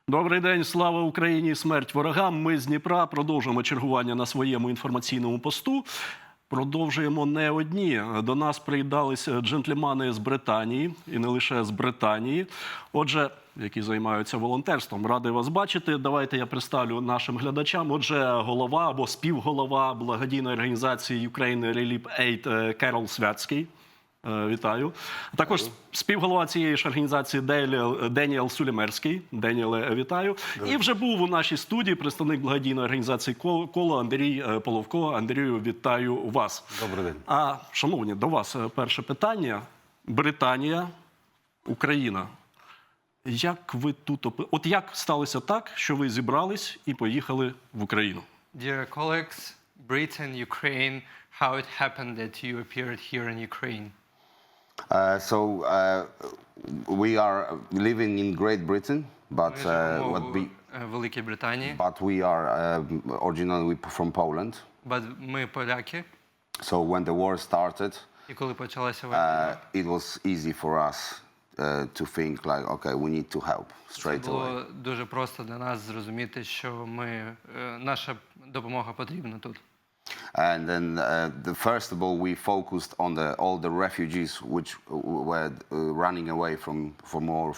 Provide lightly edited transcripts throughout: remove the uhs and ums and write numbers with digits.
Добрий день, слава Україні, смерть ворогам. Ми з Дніпра продовжуємо чергування на своєму інформаційному посту. Продовжуємо не одні. До нас приєдналися джентльмени з Британії, і не лише з Британії. Отже, які займаються волонтерством. Радий вас бачити. Давайте я представлю нашим глядачам. Отже, голова або співголова благодійної організації України Relief Aid Karol Swiacki. Вітаю. Також співголова цієї ж організації Sulimierski. Деніеле, вітаю. І вже був у нашій студії представник благодійної організації Коло Андрій Половко. Андрію, вітаю вас. Добрий день. Шановні, до вас перше питання. Британія, Україна. Як ви тут... От як сталося так, що ви зібрались і поїхали в Україну? Dear colleagues, Britain, Ukraine, how it happened that you appeared here in Ukraine? We are living in Great Britain, but Великій Британії. But we are originally from Poland. Ми поляки. So when the war started, І коли почалася війна, it was easy for us to think like, okay, we need to help straight away. Це було дуже просто для нас зрозуміти, що наша допомога потрібна тут. And then, first of all, we focused on all the refugees which were running away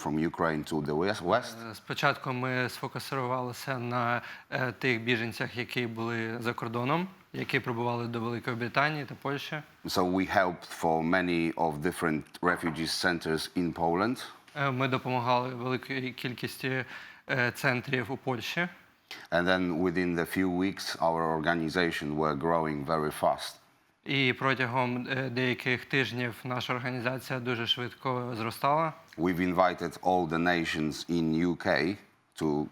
from Ukraine to the west. Спочатку ми сфокусувалися на тих біженцях, які були за кордоном, які прибували до Великої Британії та Польщі. So we helped for many of different refugee centers in Poland. Ми допомагали великій кількості центрів у Польщі. And then within the few weeks, our organization were growing very fast. І протягом деяких тижнів наша організація дуже швидко зростала. We've invited all the nations in UK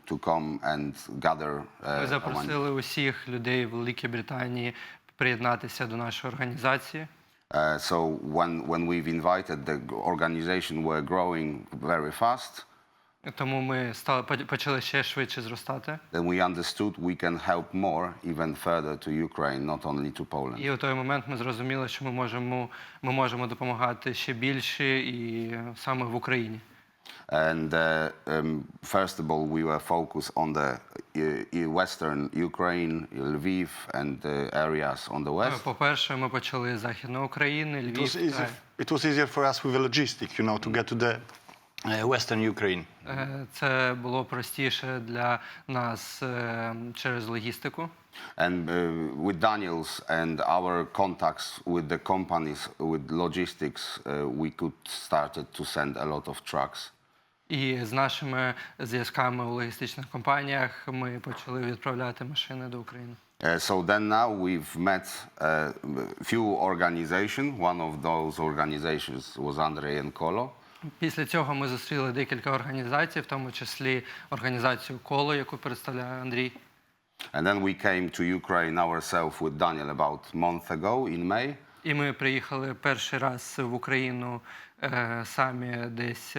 to come and gather. Ми запросили усіх людей в Великій Британії приєднатися до нашої організації. So when we've invited, the organization were growing very fast. Тому ми почали ще швидше зростати. Then we understood we can help more, even further to Ukraine, not only to Poland. І у той момент ми зрозуміли, що ми можемо допомагати ще більше і саме в Україні. And first of all, we were focused on the western Ukraine, Lviv, and the areas on the west. По-перше, ми почали з Західної України, Львів. It was easier for us with the logistics, to get to the western Ukraine. Це було простіше для нас через логістику. And with Daniel's and our contacts with the companies with logistics, we could started to send a lot of trucks. І з нашими зв'язками у логістичних компаніях ми почали відправляти машини до України. So then now we've met a few organizations. One of those organizations was Andrei and Коло. Після цього ми зустріли декілька організацій, в тому числі організацію Коло, яку представляє Андрій. And then we came to Ukraine ourselves with Daniel about a month ago in May. І ми приїхали перший раз в Україну самі десь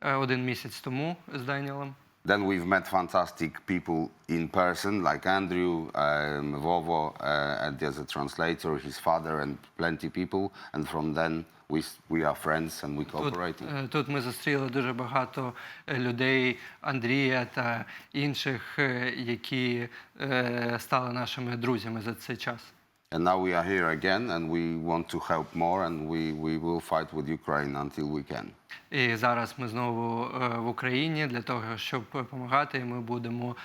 один місяць тому з Даніелем. Then we've met fantastic people in person, like Andrew, Vovo, and there's a translator, his father, and plenty people. And from then we are friends and we cooperate. Тут ми зустріли дуже багато людей, Андрія та інших, які стали нашими друзями за цей час. And now we are here again, and we want to help more, and we will fight with Ukraine until we can. І зараз ми знову в Україні для того, щоб допомагати, і ми будемо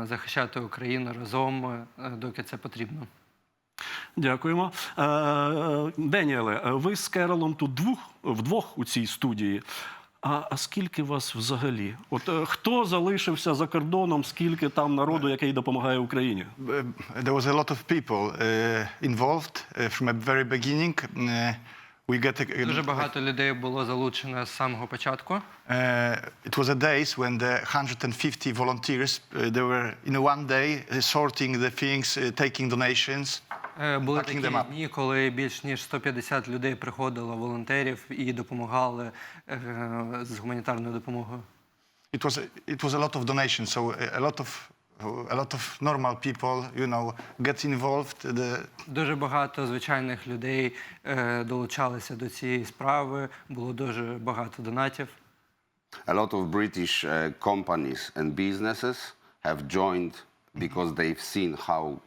захищати Україну разом, доки це потрібно. Дякуємо. Деніеле, ви з Керолом тут вдвох у цій студії. А скільки вас взагалі? От хто залишився за кордоном, скільки там народу, який допомагає Україні? There was a lot of people involved from a very beginning. Дуже багато людей було залучено з самого початку. It was a days when the 150 volunteers, they were in one day sorting the things, taking donations. Були такі дні, коли більш ніж 150 людей приходило, волонтерів, і допомагали з гуманітарною допомогою. It was a lot of donations, so a lot of normal people, get involved. Дуже багато звичайних людей долучалися до цієї справи, було дуже багато донатів. A lot of British companies and businesses have joined because they've seen how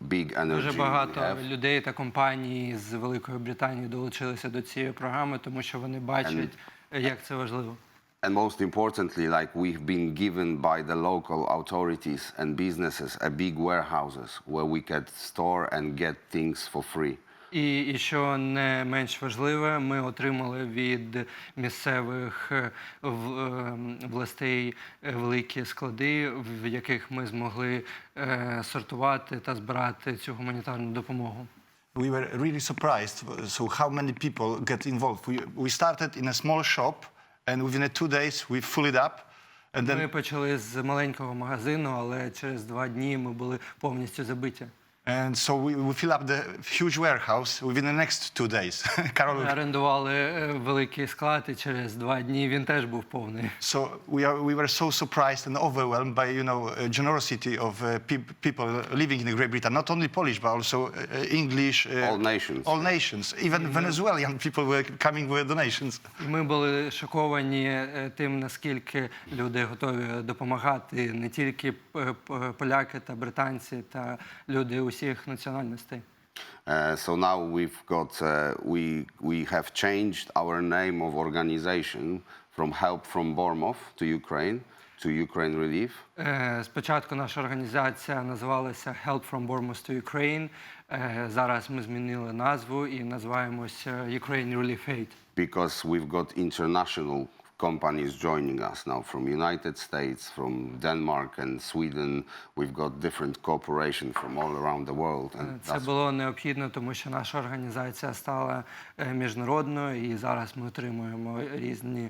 big energy Дуже we багато have. людей та компаній з Великої Британії долучилися до цієї програми, тому що вони бачать, як це важливо. And most importantly, like we've been given by the local authorities and businesses a big warehouses where we can store and get things for free. І що не менш важливе, ми отримали від місцевих властей великі склади, в яких ми змогли сортувати та збирати цю гуманітарну допомогу. We were really surprised, so how many people get involved. We started in a small shop, and within 2 days we fill it up. And Ми then, почали з маленького магазину, але через 2 дні ми були повністю забиті. and so we fill up the huge warehouse within the next 2 days. Karol, Ми орендували великий склад, і через 2 дні він теж був повний. so we were so surprised and overwhelmed by generosity of people living in Great Britain, not only Polish but also English, All nations. all nations. Even Venezuelan people were coming with donations. І ми були шоковані тим, наскільки люди готові допомагати, не тільки поляки та британці, та люди усіх національностей. So now we've got, we have changed our name of organization from Help from Bournemouth to Ukraine Relief. Спочатку наша організація називалася Help from Bournemouth to Ukraine. Зараз ми змінили назву і називаємося Ukraine Relief Aid. Because we've got international companies joining us now from United States, from Denmark and Sweden. We've got different cooperation from all around the world. And Це було необхідно, тому що наша організація стала міжнародною, і зараз ми отримуємо різні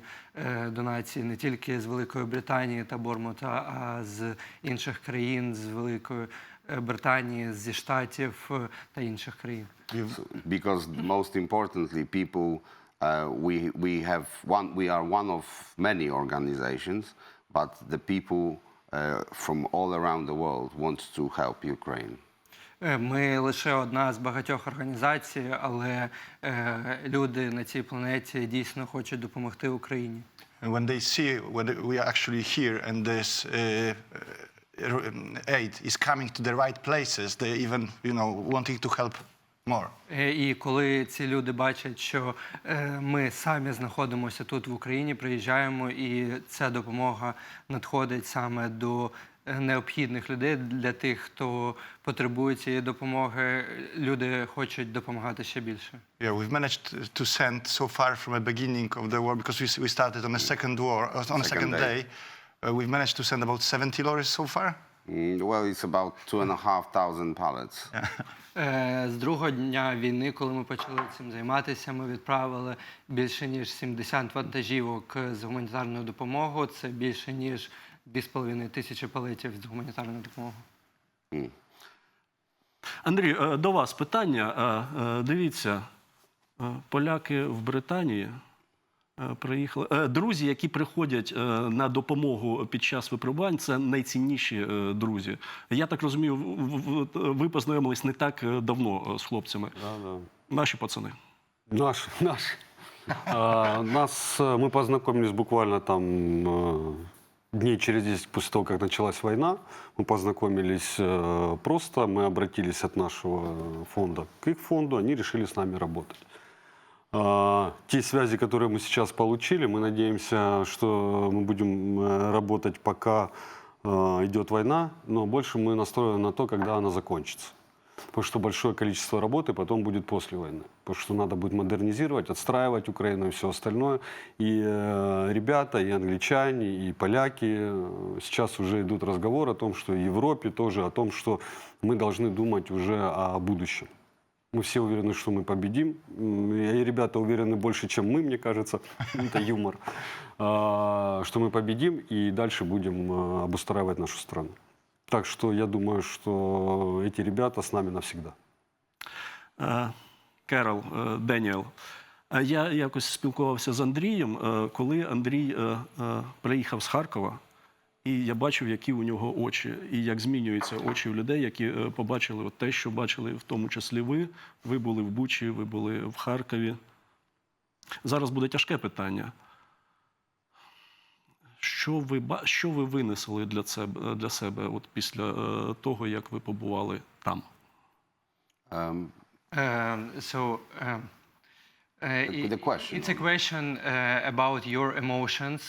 донації не тільки з Великої Британії та Бормута, а з інших країн, з Великої Британії, зі Штатів та інших країн. because most importantly, people, we are one of many organizations, but the people from all around the world want to help Ukraine. Ми лише одна з багатьох організацій, але люди на цій планеті дійсно хочуть допомогти Україні. And when they see when we are actually here and this aid is coming to the right places, they even, wanting to help more. І коли ці люди бачать, що ми самі знаходимося тут в Україні, приїжджаємо, і ця допомога надходить саме до необхідних людей, для тих, хто потребує цієї допомоги, люди хочуть допомагати ще більше. Yeah, we've managed to send so far from the beginning of the war, because we started on the second day. We've managed to send about 70 lorries so far. Well, it's about 2,500 pallets. З другого дня війни, коли ми почали цим займатися, ми відправили більше ніж 70 вантажівок з гуманітарною допомогою. Це більше ніж 2,5 тисячі палетів з гуманітарною допомогою. Андрій, до вас питання. Дивіться, поляки в Британії приїхали. Друзі, які приходять на допомогу під час випробувань, це найцінніші друзі. Я так розумію, ви познайомились не так давно з хлопцями. Да. Наші пацани. Наши. Мы познакомились буквально там дней через 10 после того, как началась война. Мы познакомились просто, мы обратились от нашего фонда к их фонду, они решили с нами работать. Те связи, которые мы сейчас получили, мы надеемся, что мы будем работать, пока идет война, но больше мы настроены на то, когда она закончится. Потому что большое количество работы потом будет после войны. Потому что надо будет модернизировать, отстраивать Украину и все остальное. И ребята, и англичане, и поляки сейчас уже идут разговоры о том, что в Европе тоже, о том, что мы должны думать уже о будущем. Мы все уверены, что мы победим. И ребята уверены больше, чем мы, мне кажется. Это юмор. Что мы победим и дальше будем обустраивать нашу страну. Так что я думаю, что эти ребята с нами навсегда. Карол, Деніел, я якось спілкувався з Андрієм, коли Андрій приїхав з Харкова, і я бачив, які у нього очі, і як змінюються очі у людей, які побачили те, що бачили в тому числі ви. Ви були в Бучі, ви були в Харкові. Зараз буде тяжке питання. Що ви винесли для себе от після того, як ви побували там? The question. It's a question about your emotions.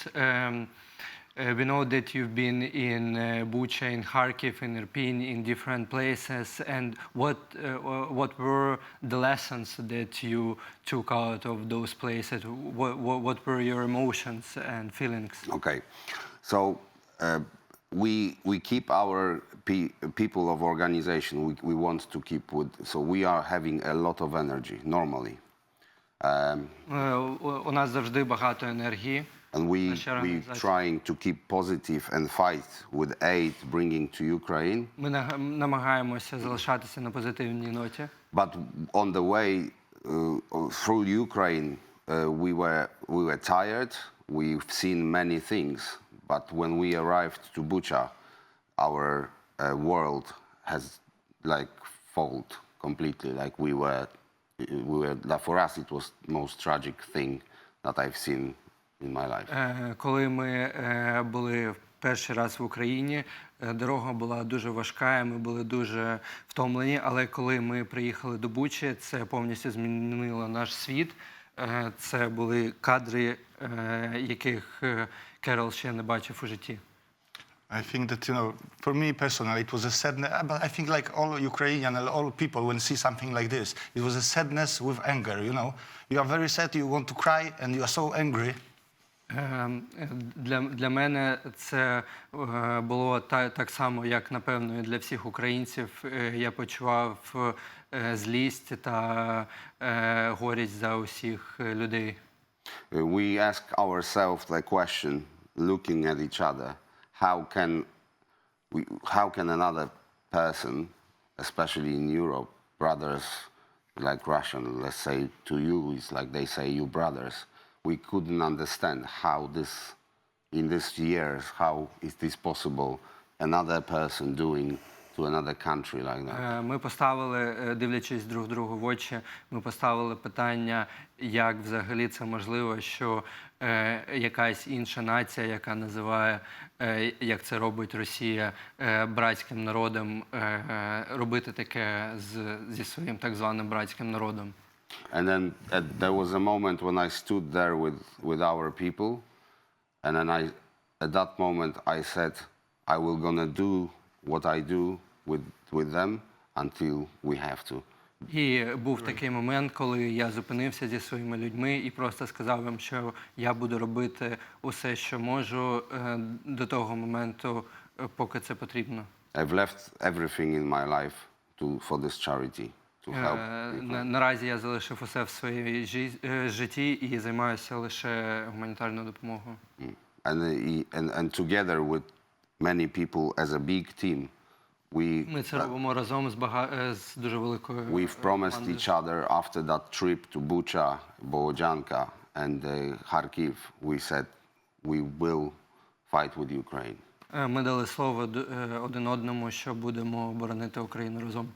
We know that you've been in Bучі, in Kharkiv, in Ірпень, in different places. And what were the lessons that you took out of those places? What were your emotions and feelings? Okay, so we keep our people of organization. We want to keep with. So we are having a lot of energy normally. У нас завжди багато енергії. And we trying to keep positive and fight with aid bringing to Ukraine. Ми намагаємося залишатися на позитивній ноті. But on the way through Ukraine, we were tired. We've seen many things. But when we arrived to Bucha, our world has like fallen completely. Like we were. For us, it was the most tragic thing that I've seen in my life. Коли ми були перший раз в Україні, дорога була дуже важка, і ми були дуже втомлені. Але коли ми приїхали до Бучі, це повністю змінило наш світ. Це були кадри, яких Карол ще не бачив у житті. I think that, for me personally, it was a sadness, but I think like all Ukrainian and all people when see something like this, it was a sadness with anger, You are very sad, you want to cry, and you are so angry. Для мене це було так само, як, напевно, і для всіх українців. Я почував злість та горість за усіх людей. We ask ourselves the question, looking at each other, how can another person, especially in Europe, brothers like Russian, let's say to you, it's like they say you brothers. We couldn't understand how in these years, how is this possible, another person doing to another country like that. Ми поставили, дивлячись друг другу в очі, ми поставили питання, як взагалі це можливо, що якась інша нація, яка називає, як це робить Росія, братським народом, робити таке зі своїм так званим братським народом. And then there was a moment when I stood there with our people, and then at that moment I said, I will gonna do what I do with them until we have to. І був такий момент, коли я зупинився зі своїми людьми і просто сказав їм, що я буду робити усе, що можу, до того моменту, поки це потрібно. I've left everything in my life for this charity. Наразі я залишив усе в своїй житті і займаюся лише гуманітарною допомогою. And together with many people as a big team, ми це робимо разом з дуже великою We've promised each other after that trip to Bucha, Borodyanka and Kharkiv, we said we will fight with Ukraine. Ми дали слово один одному, що будемо боронити Україну разом.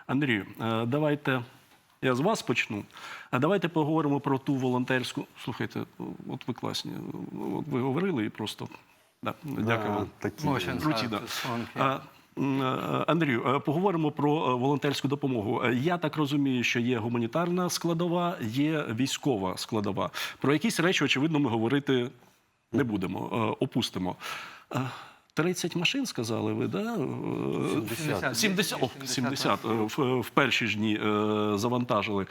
Андрію, давайте я з вас почну. А давайте поговоримо про ту волонтерську. Слухайте, от ви класні. От ви говорили і просто. Да, дякую вам. Круті, да. Андрію, поговоримо про волонтерську допомогу. Я так розумію, що є гуманітарна складова, є військова складова. Про якісь речі, очевидно, ми говорити не будемо, опустимо. 30 машин, сказали ви, да? 70 в перші ж дні завантажили.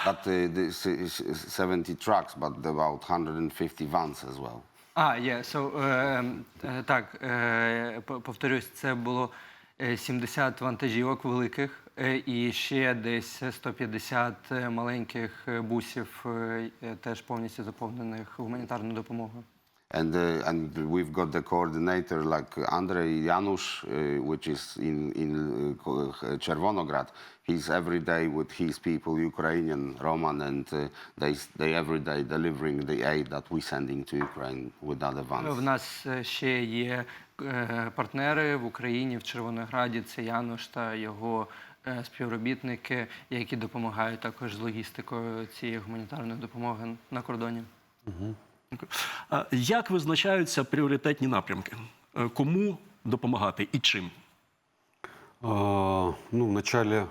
But 70 trucks, but about 150 vans as well. Так, повторюсь, це було 70 вантажівок великих і ще десь 150 маленьких бусів, теж повністю заповнених гуманітарною допомогою. And we've got the coordinator like Andrzej Janusz, which is in Czerwonograd. He's every day with his people, Ukrainian, Roman, and they every day delivering the aid that we sending to Ukraine with other vans. В нас ще є партнери в Україні, в Червонограді. Це Януш та його співробітники, які допомагають також з логістикою цієї гуманітарної допомоги на кордоні. Як визначаються пріоритетні напрямки? Кому допомагати і чим? Ну, вначале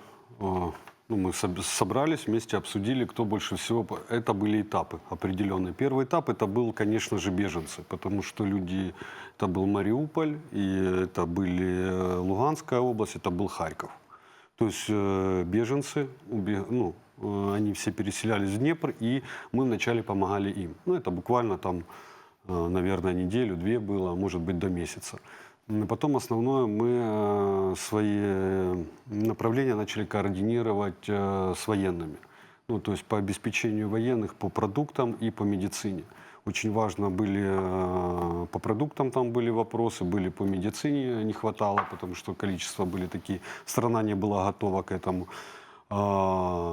мы собрались вместе, обсудили, кто больше всего... Это были этапы определенные. Первый этап это был, конечно же, беженцы, потому что люди... Это был Мариуполь, и это были Луганская область, это был Харьков. То есть беженцы, они все переселялись в Днепр, и мы вначале помогали им. Ну, это буквально там, наверное, неделю-две было, может быть, до месяца. Потом основное мы свои направления начали координировать с военными. Ну, то есть по обеспечению военных, по продуктам и по медицине. Очень важно были, по продуктам там были вопросы, были по медицине не хватало, потому что количество были такие, страна не была готова к этому.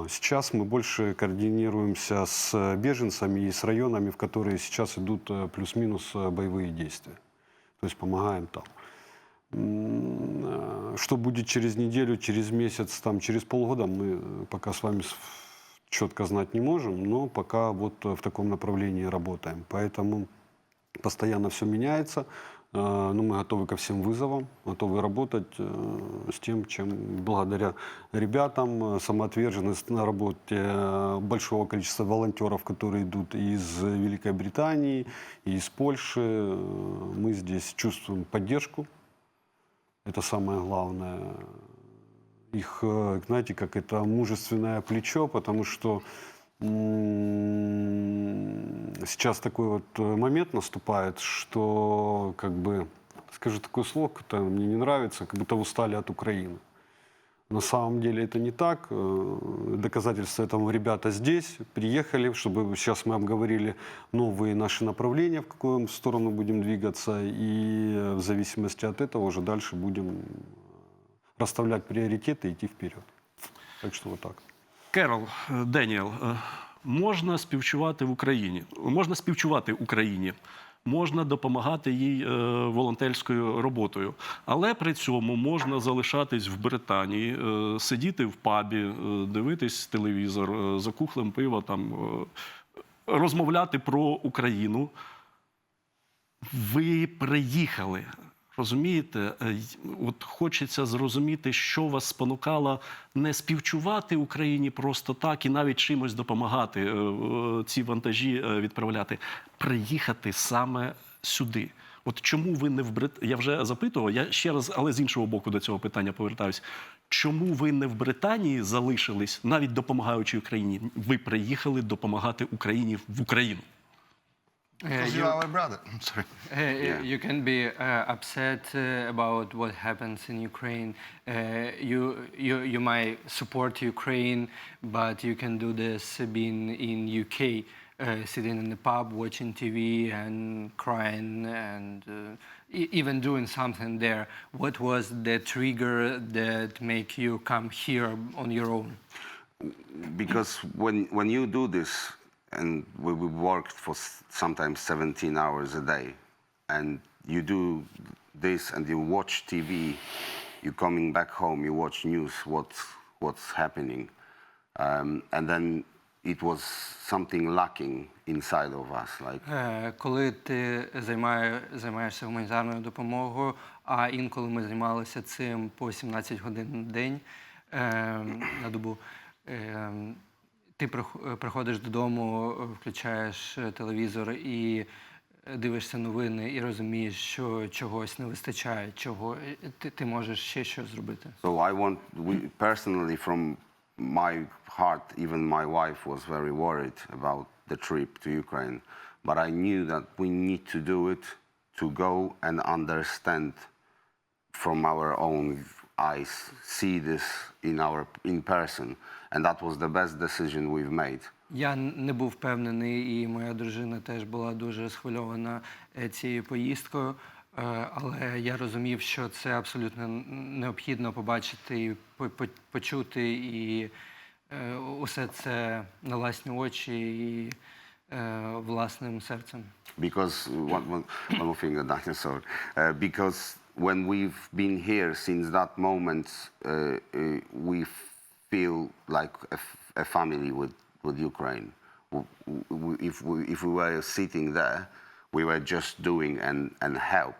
Сейчас мы больше координируемся с беженцами и с районами, в которые сейчас идут плюс-минус боевые действия. То есть помогаем там. Что будет через неделю, через месяц, там, через полгода, мы пока с вами четко знать не можем, но пока вот в таком направлении работаем. Поэтому постоянно все меняется, но мы готовы ко всем вызовам, готовы работать с тем, чем благодаря ребятам, самоотверженность на работе большого количества волонтеров, которые идут из Великой Британии, из Польши. Мы здесь чувствуем поддержку. Это самое главное. Их, знаете, как это мужественное плечо, потому что сейчас такой вот момент наступает, что, как бы, скажу такое слово, которое мне не нравится, как будто устали от Украины. На самом деле это не так. Доказательства этому ребята здесь, приехали, чтобы сейчас мы обговорили новые наши направления, в какую сторону будем двигаться, и в зависимости от этого уже дальше будем расставлять приоритеты и идти вперед. Так что вот так. Керол, Деніел, можна співчувати в Україні, можна співчувати Україні, можна допомагати їй волонтерською роботою, але при цьому можна залишатись в Британії, сидіти в пабі, дивитись телевізор, за кухлем пива, там, розмовляти про Україну. Ви приїхали. Розумієте, от хочеться зрозуміти, що вас спонукало не співчувати Україні просто так і навіть чимось допомагати, ці вантажі відправляти, приїхати саме сюди. От чому ви не в Британії? Я вже запитував, я ще раз, але з іншого боку до цього питання повертаюсь. Чому ви не в Британії залишились, навіть допомагаючи Україні? Ви приїхали допомагати Україні в Україну. Because you are our brother. I'm sorry. You can be upset about what happens in Ukraine. You might support Ukraine, but you can do this being in UK, sitting in the pub, watching TV and crying and even doing something there. What was the trigger that make you come here on your own? Because when you do this, and we worked for sometimes 17 hours a day, and you do this and you watch TV, you're coming back home, you watch news, what's happening, and then it was something lacking inside of us. Like, коли ти займаєшся гуманітарною допомогою, а інколи ми займалися цим по 17 годин на день, на добу, ти приходиш додому, включаєш телевізор і дивишся новини і розумієш, що чогось не вистачає, чого ти можеш ще щось зробити. So I want, personally, from my heart, even my wife was very worried about the trip to Ukraine, but I knew that we need to do it to go and understand from our own eyes, see this in person, and that was the best decision we've made. Я не був впевнений, і моя дружина теж була дуже схвильована цією поїздкою, але я розумів, що це абсолютно необхідно побачити і почути, і усе це на власні очі і власним серцем. Because one more thing, Daniel, sorry. Because when we've been here since that moment, we feel like a family with Ukraine. If we were sitting there, we were just doing and help.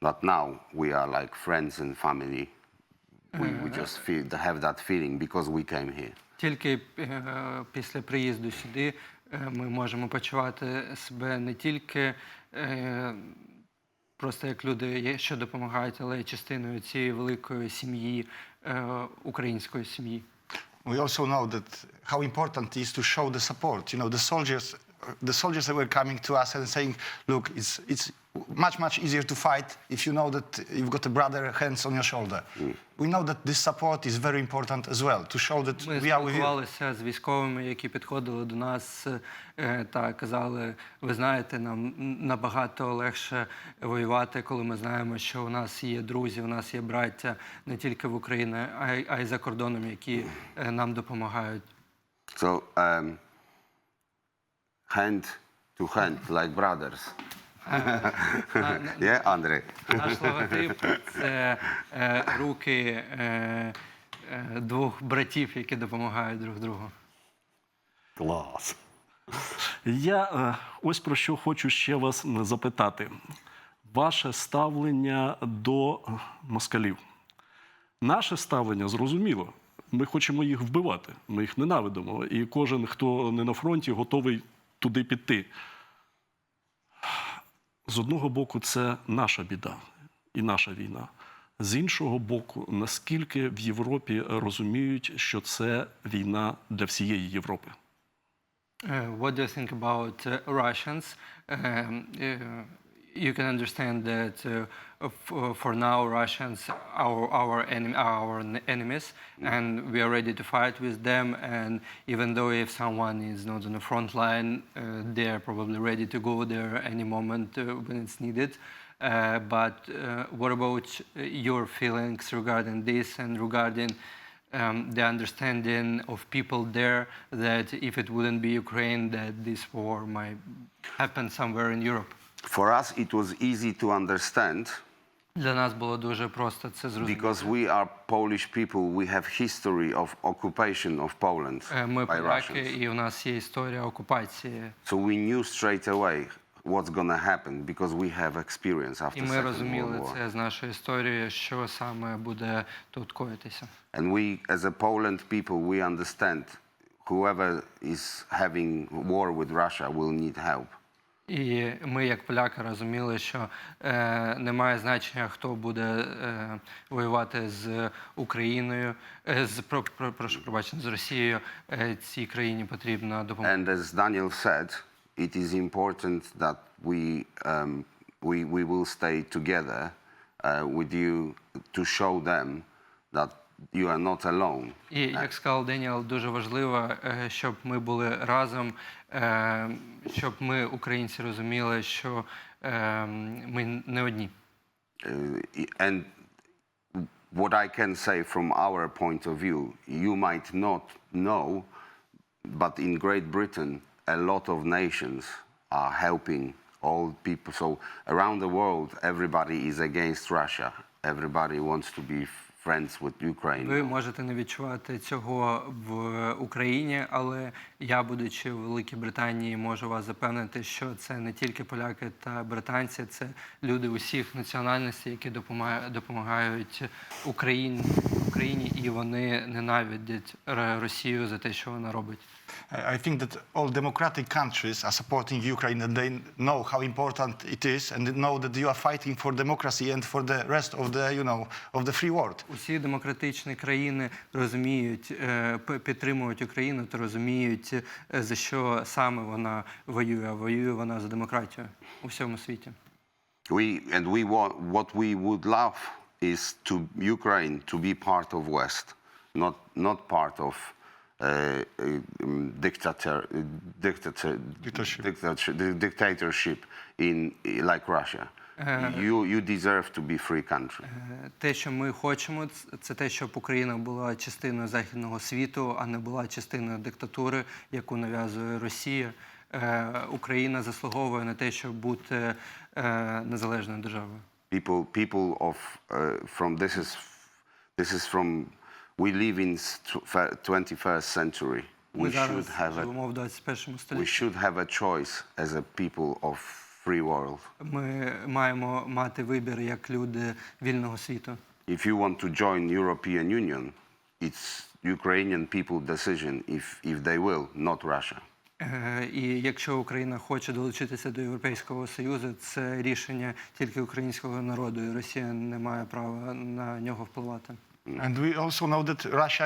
But now we are like friends and family. We just have that feeling because we came here. Тільки після приїзду сюди ми можемо почувати себе не тільки просто як люди, що допомагають, але й частиною цієї великої сім'ї, української сім'ї. We also know that how important it is to show the support. You know, the soldiers that were coming to us and saying, look, it's much easier to fight if you know that you've got a brother hands on your shoulder. We know that this support is very important as well, to show that Ми we are with you. спілкувалися з військовими, які підходили до нас та казали, ви знаєте, нам набагато легше воювати, коли ми знаємо, що у нас є друзі, у нас є браття не тільки в Україні, а й за кордоном, які нам допомагають. So, hand to hand, like brothers. Yeah, Андрій? Наш логотип – це руки двох братів, які допомагають друг другу. Класс. Я ось про що хочу ще вас запитати. Ваше ставлення до москалів. Наше ставлення зрозуміло. Ми хочемо їх вбивати, ми їх ненавидимо. І кожен, хто не на фронті, готовий туди піти. З одного боку, це наша біда і наша війна. З іншого боку, наскільки в Європі розуміють, що це війна для всієї Європи? What do you think about Russians? You can understand that for now Russians are our enemies, and we are ready to fight with them. And even though if someone is not on the front line, they are probably ready to go there any moment when it's needed. But what about your feelings regarding this and regarding the understanding of people there that if it wouldn't be Ukraine, that this war might happen somewhere in Europe? For us, it was easy to understand Для нас було дуже просто це зрозуміти. because we are Polish people. We have history of occupation of Poland Ми by поляки, Russians. і у нас є історія окупації. So we knew straight away what's going to happen because we have experience after І ми Second World розуміли War. це з нашої історії, що саме буде тут коїтися. And we, as a Poland people, we understand whoever is having war with Russia will need help. І ми, як поляки, розуміли, що немає значення, хто буде воювати з Україною, прошу пробачення, з Росією. Цій країні потрібна допомога. And as Daniel said, it is important that we will stay together with you to show them that you are not alone. І, як сказав Деніел, дуже важливо, щоб ми були разом, щоб ми, українці, розуміли, що ми не одні. And what I can say from our point of view, you might not know, but in Great Britain, a lot of nations are helping all people. So around the world, everybody is against Russia. Everybody wants to be friends with Ukraine. Ви можете не відчувати цього в Україні, але я, будучи в Великій Британії, можу вас запевнити, що це не тільки поляки та британці, це люди усіх національностей, які допомагають Україні, і вони ненавидять Росію за те, що вона робить. I think that all democratic countries are supporting Ukraine, and they know how important it is, and they know that you are fighting for democracy and for the rest of the, of the free world. Усі демократичні країни розуміють, підтримують Україну та розуміють, за що саме вона воює. А воює вона за демократію у всьому світі. What we would love is to Ukraine to be part of West, not part of dictatorship like Russia. You deserve to be free country. Те, що ми хочемо, це те, щоб Україна була частиною західного світу, а не була частиною диктатури, яку нав'язує Росія. Україна заслуговує на те, щоб бути незалежною державою. People of from this is from we live in 21st century. Ми We should зараз have живемо в 21 we столітті. should have a choice as a people of free world. Ми маємо мати вибір як люди вільного світу. If you want to join European Union, it's Ukrainian people decision if they will, not Russia. І якщо Україна хоче долучитися до Європейського Союзу, це рішення тільки українського народу, і Росія не має права на нього впливати. And we also know that Russia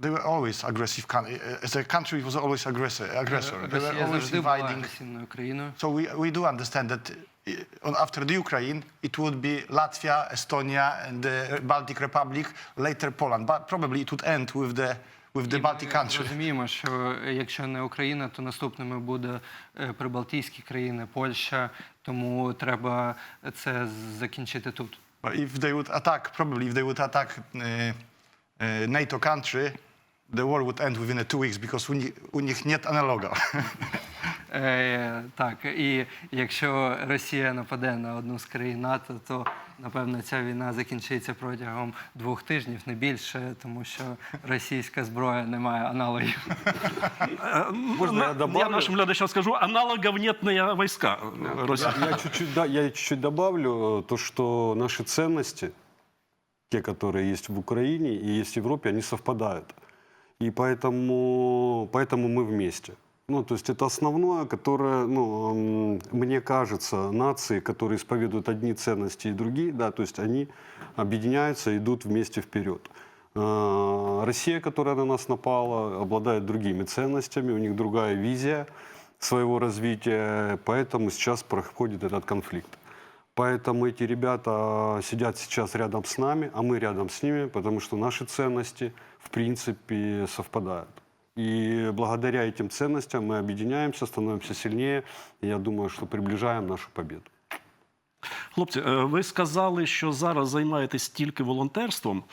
they were always aggressive country. As a country, it was always aggressor. They were Росія always завжди була invading. агресивною країною. So we do understand that after the Ukraine, it would be Latvia, Estonia, and the Baltic Republic, later Poland. But probably it would end with the Baltic Ми countries. розуміємо, що якщо не Україна, то наступними буде прибалтійські країни, Польща, тому треба це закінчити тут. But if they would attack, probably if they would attack NATO country, the war would end within 2 weeks because у них нет аналога. Так, і якщо Росія нападе на одну з країн НАТО, то, напевно, ця війна закінчиться протягом 2 тижнів, не більше, тому що російська зброя не має аналогів. Можно я добавлю? Я нашим глядачам скажу, аналогов нет на войска Росії. Я чуть-чуть добавлю то, что наши ценности, те, которые есть в Украине и есть в Европе, они совпадают. И поэтому мы вместе. Ну, то есть это основное, которое, мне кажется, нации, которые исповедуют одни ценности и другие, да, то есть они объединяются и идут вместе вперед. Россия, которая на нас напала, обладает другими ценностями, у них другая визия своего развития, поэтому сейчас проходит этот конфликт. Поэтому эти ребята сидят сейчас рядом с нами, а мы рядом с ними, потому что наши ценности, в принципе, совпадают. И благодаря этим ценностям мы объединяемся, становимся сильнее, и я думаю, что приближаем нашу победу. Хлопці, ви сказали, що зараз займаєтесь тільки волонтерством.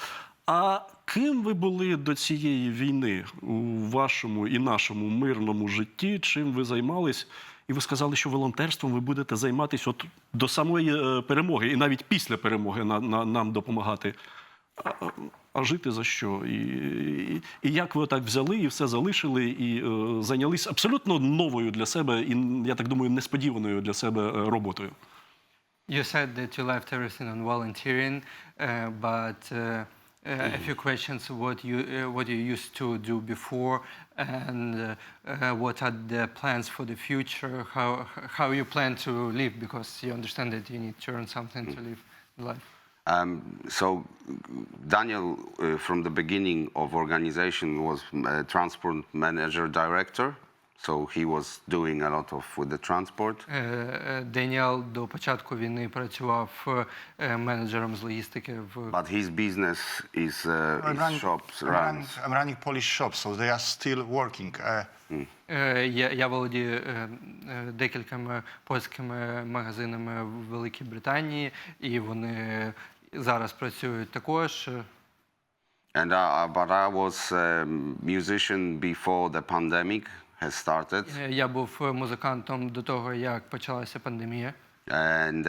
А ким ви були до цієї війни у вашому і нашому мирному житті? Чим ви займались? І ви сказали, що волонтерством ви будете займатися от до самої перемоги, і навіть після перемоги нам допомагати. А жити за що? І як ви так взяли і все залишили, і зайнялись абсолютно новою для себе, і, я так думаю, несподіваною для себе роботою? You said that you left everything on volunteering, but a few questions what you used to do before, and what are the plans for the future? How you plan to live, because you understand that you need to earn something to live life. So Daniel, from the beginning of organization, was transport manager director. So he was doing a lot with the transport. Деніел до початку війни працював менеджером з логістики в. But his business is shops runs. I'm running Polish shops, so they are still working. Я володію декількома польськими магазинами в Великій Британії, і вони зараз працюють також. And but I was a musician before the pandemic has started. Я був музикантом до того, як почалася пандемія. And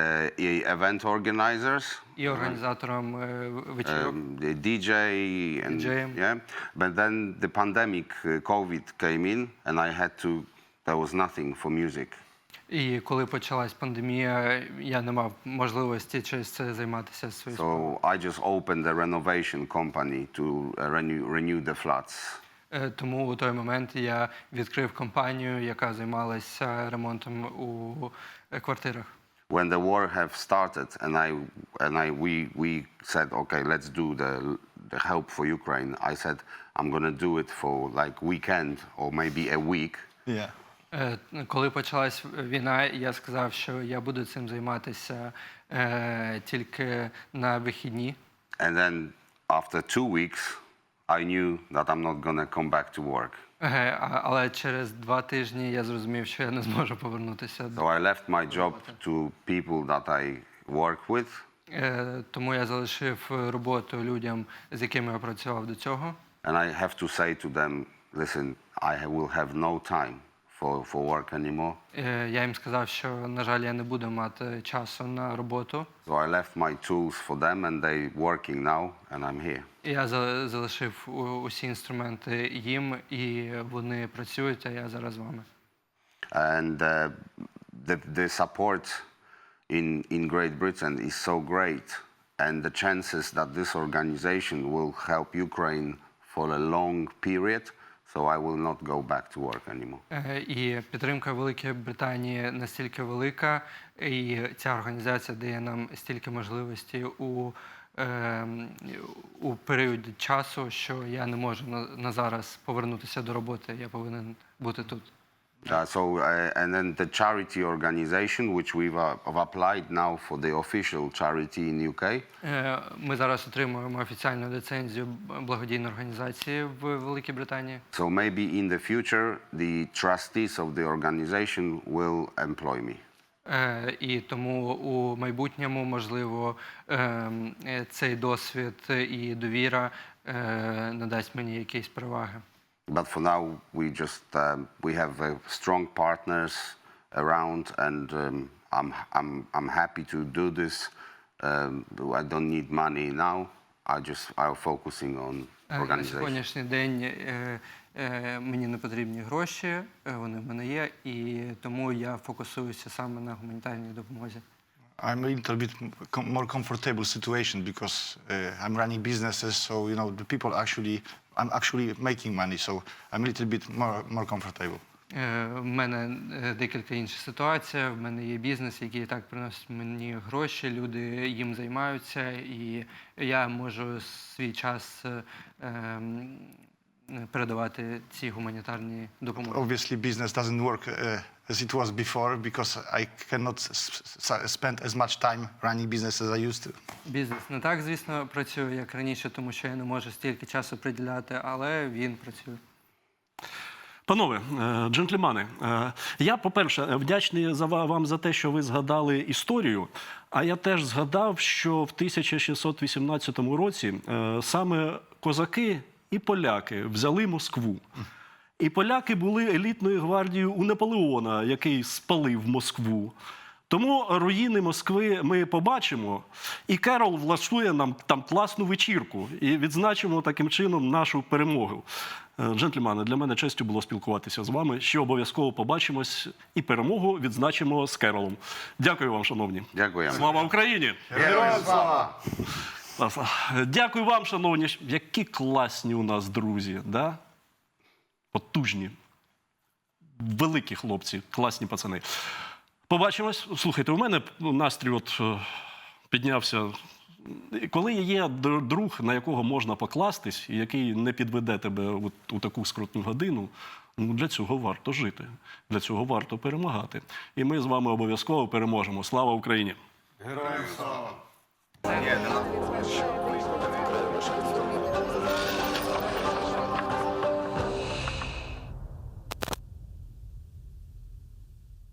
event organizers. І організатором вечірок. The DJ and DJ. yeah. But then the pandemic, COVID came in, and there was nothing for music. І коли почалась пандемія, я не мав можливості через це займатися своєю справою. So I just opened a renovation company to renew the flats. Тому у той момент я відкрив компанію, яка займалася ремонтом у квартирах. When the war have started, we said, okay, let's do the help for Ukraine. I said, I'm gonna do it for like weekend or maybe a week. Yeah. Коли почалась війна, я сказав, що я буду цим займатися тільки на вихідні. And then after 2 weeks, I knew that I'm not gonna come back to work. Але через 2 тижні я зрозумів, що я не зможу повернутися. So I left my job to people that I work with. Тому я залишив роботу людям, з якими я працював до цього. And I have to say to them, listen, I will have no time for work anymore. Я їм сказав, що, на жаль, я не буду мати часу на роботу. So I left my tools for them, and they're working now, and I'm here. І я залишив усі інструменти їм, і вони працюють, а я зараз з вами. And the support in Great Britain is so great, and the chances that this organization will help Ukraine for a long period, so I will not go back to work anymore. І підтримка Великої Британії настільки велика, і ця організація дає нам стільки можливостей у період часу, що я не можу на зараз повернутися до роботи, я повинен бути тут. And then the charity organization, which we've applied now for the official charity in UK. Ми зараз отримуємо офіційну ліцензію благодійної організації в Великій Британії. So maybe in the future, the trustees of the organization will employ me. І тому у майбутньому, можливо, цей досвід і довіра надасть мені якісь переваги. But for now, we have strong partners around, and I'm happy to do this. I don't need money now. I'm focusing on На organization. сьогоднішній день мені не потрібні гроші, вони в мене є, і тому я фокусуюся саме на гуманітарній допомозі. I'm a little bit more comfortable situation because I'm running businesses, so the people I'm actually making money, so I'm a little bit more comfortable. В мене декілька інших ситуацій. В мене є бізнес, який так приносить мені гроші, люди їм займаються, і я можу свій час передавати ці гуманітарні допомоги. Obviously, business doesn't work as it was before because I cannot spend as much time running business as I used to. Бізнес не так, звісно, працює, як раніше, тому що я не можу стільки часу приділяти, але він працює. Панове, джентльмени, я, по-перше, вдячний вам за те, що ви згадали історію, а я теж згадав, що в 1618 році саме козаки і поляки взяли Москву. І поляки були елітною гвардією у Наполеона, який спалив Москву. Тому руїни Москви ми побачимо, і Карол влаштує нам там класну вечірку. І відзначимо таким чином нашу перемогу. Джентльмени, для мене честю було спілкуватися з вами. Ще обов'язково побачимось і перемогу відзначимо з Каролом. Дякую вам, шановні. Дякую. Слава Україні! Героям слава! Дякую вам, шановні. Які класні у нас друзі, да? Потужні, великі хлопці, класні пацани. Побачимось. Слухайте, у мене настрій піднявся. Коли є друг, на якого можна покластись, і який не підведе тебе у таку скрутну годину, для цього варто жити, для цього варто перемагати. І ми з вами обов'язково переможемо. Слава Україні! Героям слава!